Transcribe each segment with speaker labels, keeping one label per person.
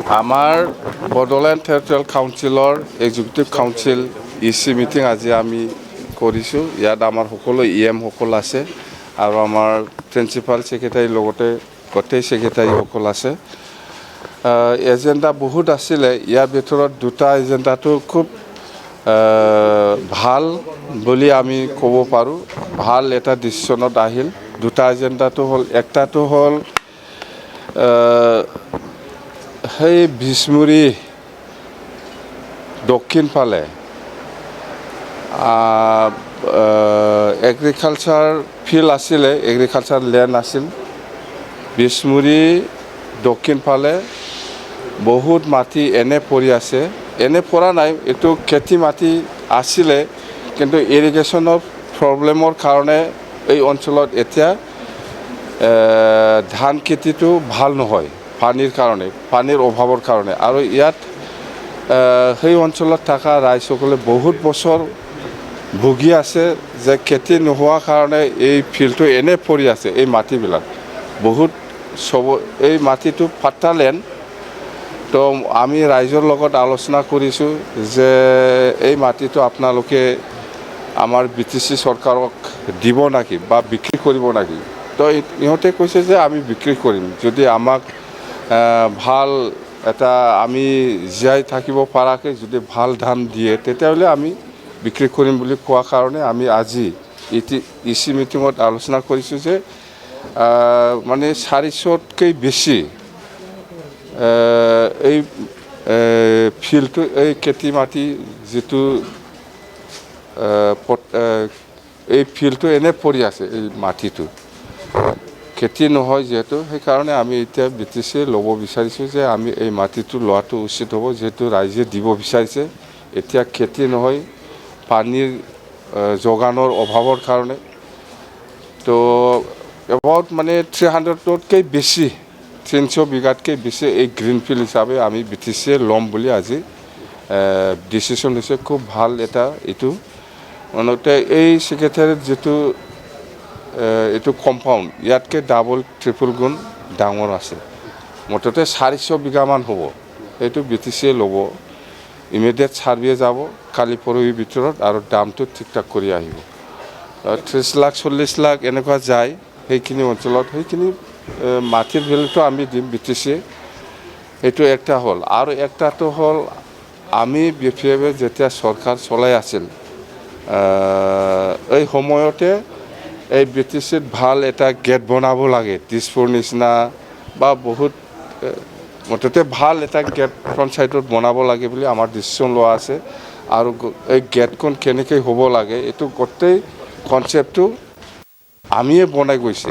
Speaker 1: আমাৰ বডোলেণ্ড টেৰিটৰিয়েল কাউন্সিলৰ executive council itchy meeting আজি আমি কৰিছোঁ। ইয়াত আমাৰ সকলো সকল আছে আৰু আমাৰ প্ৰিন্সিপাল সেক্ৰেটাৰীৰ লগতে গোটেই সেক্ৰেটাৰীসকল আছে। এজেণ্ডা বহুত আছিলে, ইয়াৰ ভিতৰত দুটা এজেণ্ডাটো খুব ভাল বুলি আমি ক'ব পাৰোঁ। ভাল এটা ডিচিশ্যনত আহিল। দুটা এজেণ্ডাটো হ'ল, একটাটো হ'ল সেই বিষ্মুৰী দক্ষিণ ফালে এগ্ৰিকালচাৰ ফিল্ড আছিলে, এগ্ৰিকালচাৰ লেণ্ড আছিল। বিষ্মুৰী দক্ষিণ ফালে বহুত মাটি এনে পৰি আছে, এনে পৰা নাই, এইটো খেতি মাটি আছিলে, কিন্তু ইৰিগেশ্যনৰ প্ৰব্লেমৰ কাৰণে এই অঞ্চলত এতিয়া ধান খেতিটো ভাল নহয়, পানীৰ কাৰণে, পানীৰ অভাৱৰ কাৰণে। আৰু ইয়াত সেই অঞ্চলত থকা ৰাইজসকলে বহুত বছৰ ভুগি আছে যে খেতি নোহোৱাৰ কাৰণে এই ফিল্ডটো এনে পৰি আছে। এই মাটিবিলাক বহুত এই মাটিটো পাট্টা লেণ্ড। তো আমি ৰাইজৰ লগত আলোচনা কৰিছোঁ যে এই মাটিটো আপোনালোকে আমাৰ BTC চৰকাৰক দিব নেকি বা বিক্ৰী কৰিব নেকি। তো ইহঁতে কৈছে যে আমি বিক্ৰী কৰিম, যদি আমাক ভাল এটা আমি জীয়াই থাকিব পৰাকৈ যদি ভাল ধান দিয়ে তেতিয়াহ'লে আমি বিক্ৰী কৰিম বুলি কোৱা কাৰণে আমি আজি ইচি মিটিঙত আলোচনা কৰিছোঁ যে মানে 400তকৈ বেছি এই ফিল্ডটো, এই খেতি মাটি যিটো এই ফিল্ডটো এনে পৰি আছে, এই মাটিটো খেতি নহয় যিহেতু, সেইকাৰণে আমি এতিয়া BTC ল'ব বিচাৰিছোঁ যে আমি এই মাটিটো লোৱাটো উচিত হ'ব, যিহেতু ৰাইজে দিব বিচাৰিছে। এতিয়া খেতি নহয়, পানীৰ যোগানৰ অভাৱৰ কাৰণে। তো এবাউট মানে 300তকৈ বেছি, 300 বিঘাতকৈ বেছি এই গ্ৰীণ ফিল্ড হিচাপে আমি BTC ল'ম বুলি আজি ডিচিশ্যন লৈছে। খুব ভাল এটা এইটো মানতে এই ছেক্ৰেটাৰীত যিটো এইটো কম্পাউণ্ড ইয়াতকৈ ডাবল ট্ৰিপল গুণ ডাঙৰ আছে। মুঠতে 400 বিঘামান হ'ব। এইটো BTC ল'ব, ইমিডিয়েট ছাৰ্ভে যাব কালি পৰহিৰ ভিতৰত আৰু দামটো ঠিক ঠাক কৰি আহিব। 30 লাখ 40 লাখ এনেকুৱা যায় সেইখিনি অঞ্চলত, সেইখিনি মাটিৰ ভেলুটো আমি দিম BTC। এইটো একটা হ'ল। আৰু একটাটো হ'ল, আমি বিশেষভাৱে যেতিয়া চৰকাৰ চলাই আছিল এই সময়তে এই BTCত ভাল এটা গেট বনাব লাগে, দিছপুৰ নিচিনা বা বহুত মুঠতে ভাল এটা গেট ফ্ৰণ্ট ছাইডত বনাব লাগে বুলি আমাৰ ডিচিশ্যন লোৱা আছে। আৰু এই গেটখন কেনেকৈ হ'ব লাগে এইটো গোটেই কনচেপ্টটো আমিয়ে বনাই গৈছে।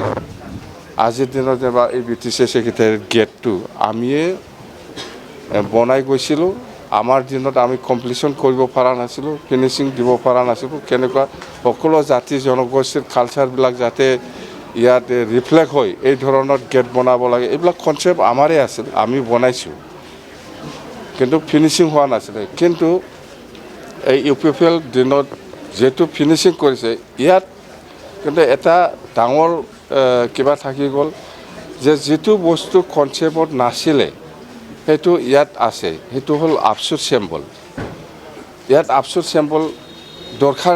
Speaker 1: আজিৰ দিনত যেনিবা এই BTC ছেক্ৰেটাৰীৰ গেটটো আমিয়ে বনাই গৈছিলোঁ। আমাৰ দিনত আমি কমপ্লিশ্যন কৰিব পৰা নাছিলোঁ, ফিনিচিং দিব পৰা নাছিলোঁ। কেনেকুৱা সকলো জাতি জনগোষ্ঠীৰ কালচাৰবিলাক যাতে ইয়াত ৰিফ্লেক্ট হয়, এই ধৰণৰ গেট বনাব লাগে, এইবিলাক কনচেপ্ট আমাৰে আছিল, আমি বনাইছোঁ, কিন্তু ফিনিচিং হোৱা নাছিলে। কিন্তু এই UPPL দিনত যিহেতু ফিনিচিং কৰিছে, ইয়াত কিন্তু এটা ডাঙৰ কিবা থাকি গ'ল যে যিটো বস্তু কনচেপ্টত নাছিলে সেইটো ইয়াত আছে, সেইটো হ'ল আফচুৰ চেম্বল। ইয়াত আফচুৰ চেম্বল দৰকাৰ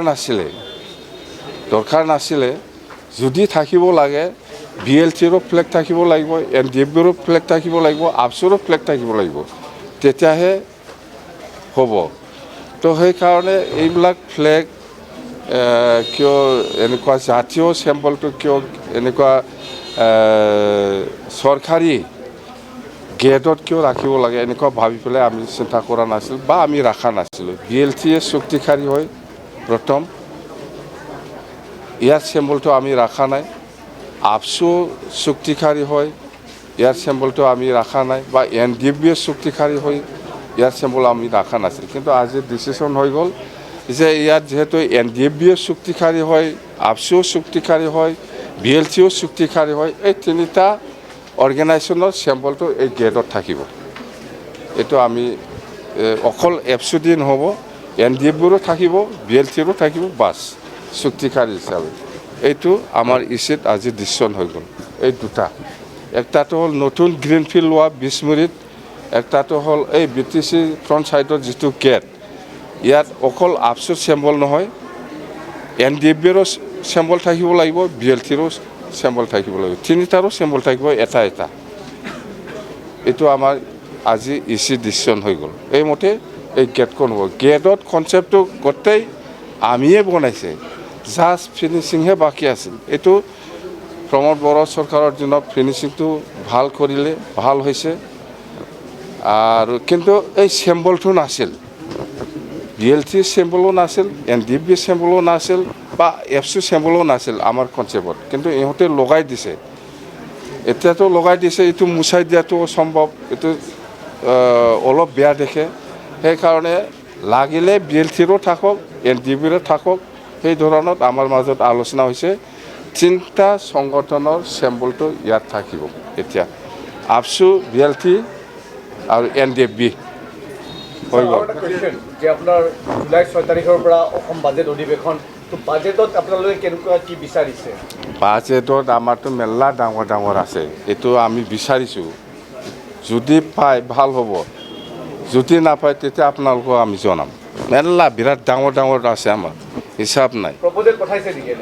Speaker 1: নাছিলে। যদি থাকিব লাগে BLTৰো ফ্লেগ থাকিব লাগিব, NDFBৰো ফ্লেগ থাকিব লাগিব, আফচুৰো ফ্লেগ থাকিব লাগিব, তেতিয়াহে হ'ব। তো সেইকাৰণে এইবিলাক ফ্লেগ কিয় এনেকুৱা জাতীয় চেম্বলটো কিয় এনেকুৱা চৰকাৰী গেটত কিয় ৰাখিব লাগে এনেকুৱা ভাবি পেলাই আমি চিন্তা কৰা নাছিলোঁ বা আমি ৰখা নাছিলোঁ। BLTয়ে চুক্তিকাৰী হয় প্ৰথম, ইয়াৰ চেম্বলটো আমি ৰখা নাই। আফচু চুক্তিকাৰী হয়, ইয়াৰ চেম্বলটো আমি ৰখা নাই। বা NDFBয়ে চুক্তিকাৰী হয়, ইয়াৰ চেম্বল আমি ৰখা নাছিল। কিন্তু আজি ডিচিশ্যন হৈ গ'ল যে ইয়াত যিহেতু NDFBয়ে চুক্তিকাৰী হয়, আফচুও চুক্তিকাৰী হয়, BLTও চুক্তিকাৰী হয়, এই তিনিটা অৰ্গেনাইজেশ্যনৰ চেম্বলটো এই গেটত থাকিব। এইটো আমি অকল এফচুদি নহ'ব, NDFBৰো থাকিব, BLTৰো থাকিব, বাছ চুক্তিকাৰী হিচাপে। এইটো আমাৰ ইচিত আজি ডিচিশ্যন হৈ গ'ল। এই দুটা, একটাটো হ'ল নতুন গ্ৰীণফিল্ড লোৱা বিষ্মুৰীত, একটাটো হ'ল এই BTC ফ্ৰণ্ট ছাইডৰ যিটো গেট ইয়াত অকল আপচুৰ চেম্বল নহয় NDFBৰো চেম্বল থাকিব লাগিব BLTৰো চেম্বল থাকিব লাগিব তিনিটাৰো চেম্বল থাকিব এটা এটা এইটো আমাৰ আজি ইচি ডিচিশ্যন হৈ গ'ল এইমতে এই গেটখন হ'ব গেটত কনচেপ্টটো গোটেই আমিয়ে বনাইছে জাষ্ট ফিনিচিংহে বাকী আছিল এইটো প্ৰমোদ বড়ো চৰকাৰৰ দিনত ফিনিচিংটো ভাল কৰিলে ভাল হৈছে আৰু কিন্তু এই চেম্বলটো নাছিল BLT চেম্বলো নাছিল NDFB চেম্বলো নাছিল বা FC চেম্বলো নাছিল আমাৰ কনচেপ্টত কিন্তু ইহঁতে লগাই দিছে এতিয়াতো লগাই দিছে এইটো মুচাই দিয়াটো সম্ভৱ এইটো অলপ বেয়া দেখে সেইকাৰণে লাগিলে BLTৰো থাকক NDFBৰো থাকক সেই ধৰণত আমাৰ মাজত আলোচনা হৈছে তিনিটা সংগঠনৰ চেম্বলটো ইয়াত থাকিব এতিয়া আপচু BLT আৰু NDFB হৈ গ'ল
Speaker 2: যে আপোনাৰ জুলাই 6 তাৰিখৰ পৰা অসম বাজেট অধিৱেশন তো বাজেটত আপোনালোকে কেনেকুৱা কি বিচাৰিছে
Speaker 1: বাজেটত আমাৰতো মেলা ডাঙৰ ডাঙৰ আছে এইটো আমি বিচাৰিছোঁ যদি পায় ভাল হ'ব যদি নাপায় তেতিয়া আপোনালোকক আমি জনাম মেলা বিৰাট ডাঙৰ ডাঙৰ আছে আমাৰ হিচাপ নাই
Speaker 2: প্ৰপ'জেল পঠাইছে নেকি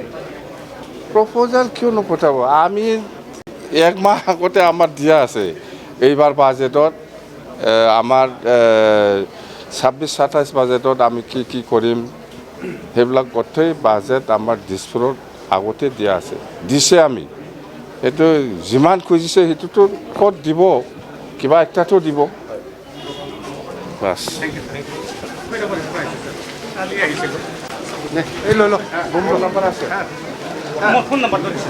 Speaker 1: প্ৰপ'জেল কিয় নপঠাব আমি এক মাহ আগতে আমাৰ দিয়া আছে এইবাৰ বাজেটত আমাৰ 26-27 বাজেটত আমি কি কৰিম সেইবিলাক গোটেই বাজেট আমাৰ দিছপুৰত আগতে দিয়া আছে দিছে আমি এইটো যিমান খুজিছে সেইটোতো ক'ত দিব কিবা একটাতো দিব বাছ এই লৈ লওক নম্বৰ আছে
Speaker 2: ফোন নাম্বাৰটো দিছে